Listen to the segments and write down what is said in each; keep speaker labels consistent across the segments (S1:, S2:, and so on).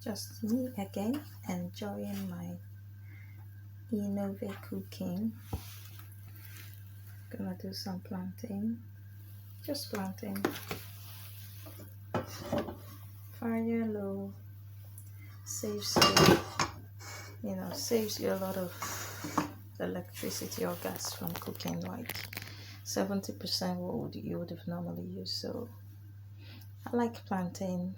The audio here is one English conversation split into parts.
S1: Just me again, enjoying my Innove cooking. Gonna do some plantain, just plantain. Fire low saves saves you a lot of electricity or gas from cooking, like 70% what you would have normally used. So I like plantain,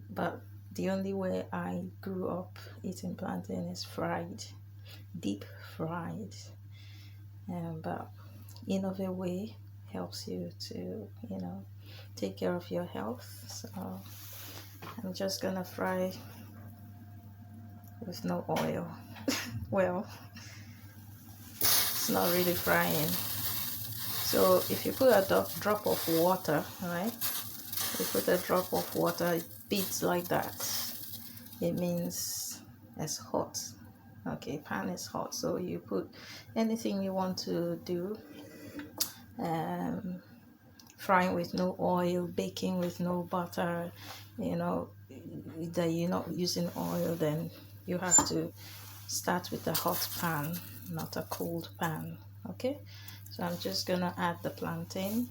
S1: but the only way I grew up eating plantain is fried, deep fried. But Innove way helps you to take care of your health. So I'm just gonna fry with no oil. Well, it's not really frying. So if you put a drop of water, right? You put a drop of water, it beats like that. It means it's hot. Okay, pan is hot. So you put anything you want to do. Frying with no oil, baking with no butter, that you're not using oil, then you have to start with a hot pan, not a cold pan. Okay, so I'm just gonna add the plantain.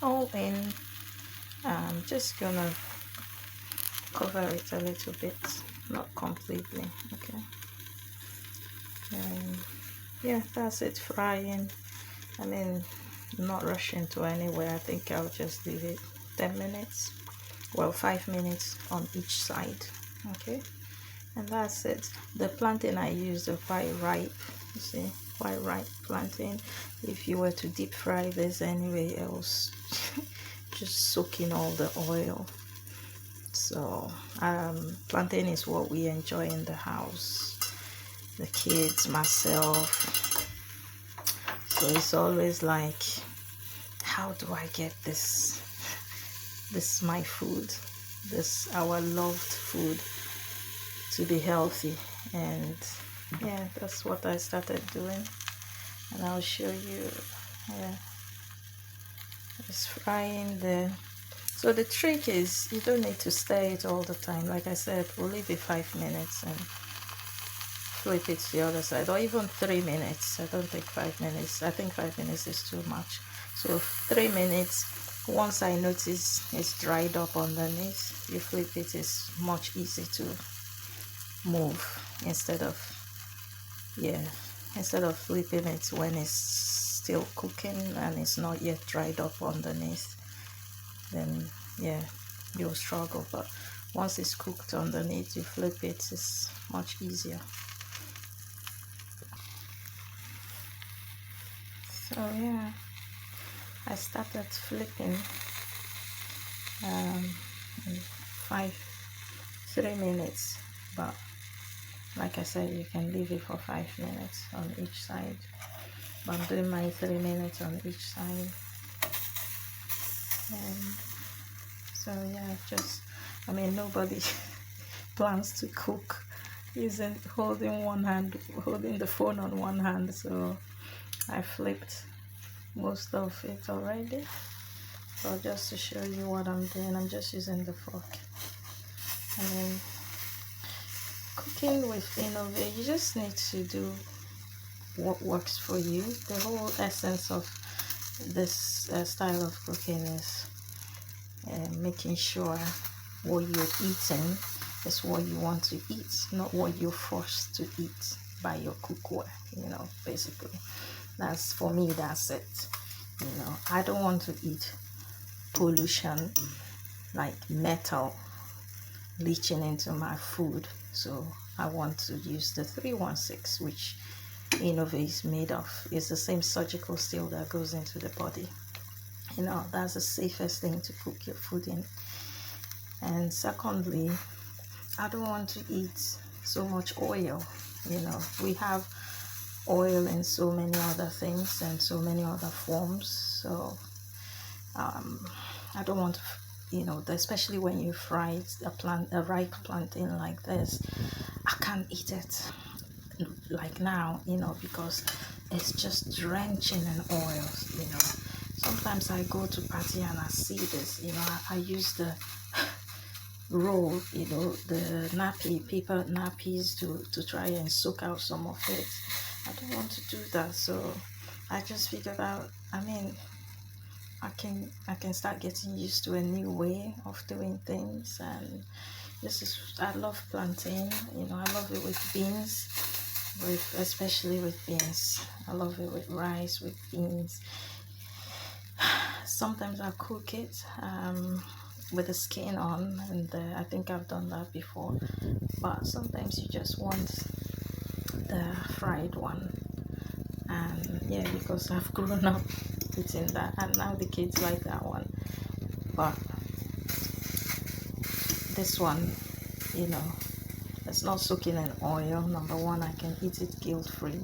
S1: All in. I'm just gonna cover it a little bit, not completely. Okay, yeah, that's it, frying. I mean, not rushing to anywhere. I think I'll just leave it 10 minutes, well, 5 minutes on each side. Okay, and that's it. The plantain I used are quite ripe, you see, quite ripe plantain. If you were to deep fry this anyway, else just soak in all the oil. So plantain is what we enjoy in the house, the kids, myself. So it's always like, how do I get this my food, this our loved food, to be healthy? And yeah, that's what I started doing, and I'll show you. Yeah, it's frying there. So the trick is you don't need to stir it all the time. Like I said, we'll leave it 5 minutes and flip it to the other side, or even 3 minutes. I don't think 5 minutes. I think 5 minutes is too much. So 3 minutes. Once I notice it's dried up underneath, you flip it. It's much easier to move instead of flipping it when it's still cooking and it's not yet dried up underneath. Then yeah, you'll struggle. But once it's cooked underneath, you flip it. It's much easier. So yeah, I started flipping in 3 minutes, but like I said, you can leave it for 5 minutes on each side. But I'm doing my 3 minutes on each side. So yeah, nobody plans to cook holding the phone on one hand. So I flipped most of it already. So just to show you what I'm doing, I'm just using the fork. And then cooking with Innove, you just need to do what works for you. The whole essence of this style of cooking is making sure what you're eating is what you want to eat, not what you're forced to eat by your cookware. Basically, that's for me. That's it. I don't want to eat pollution like metal leaching into my food. So I want to use the 316, which Innove is made of. It's the same surgical steel that goes into the body. That's the safest thing to cook your food in. And secondly, I don't want to eat so much oil. We have oil in so many other things and so many other forms. So I don't want to you know, especially when you fry a ripe plantain like this, I can't eat it like now, you know, because it's just drenching in oil, you know. Sometimes I go to party and I see this, you know, I use the roll, you know, the paper nappies to try and soak out some of it. I don't want to do that, so I just figured out, I mean, I can start getting used to a new way of doing things. And I love plantain, you know, I love it with beans, especially with beans. I love it with rice, with beans. Sometimes I cook it with the skin on, and I think I've done that before. But sometimes you just want the fried one, and yeah, because I've grown up eating that, and now the kids like that one. But this one, you know, it's not soaking in oil. Number one, I can eat it guilt-free.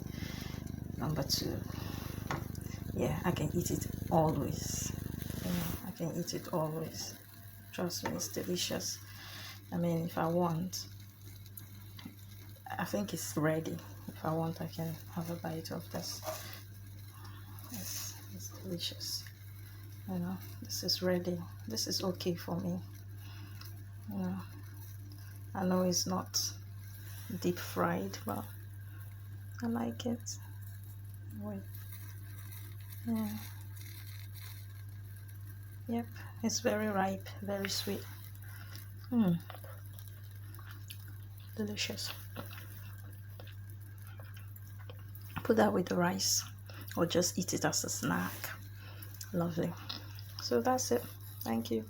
S1: Number two, yeah, I can eat it always. You know, I can eat it always. Trust me, it's delicious. I mean, if I want, I think it's ready. If I want, I can have a bite of this. It's delicious. You know, this is ready. This is okay for me. You know, I know it's not deep fried, but I like it. Wait. Yeah. Yep. It's very ripe, very sweet. Delicious. Put that with the rice, or just eat it as a snack. Lovely. So that's it. Thank you.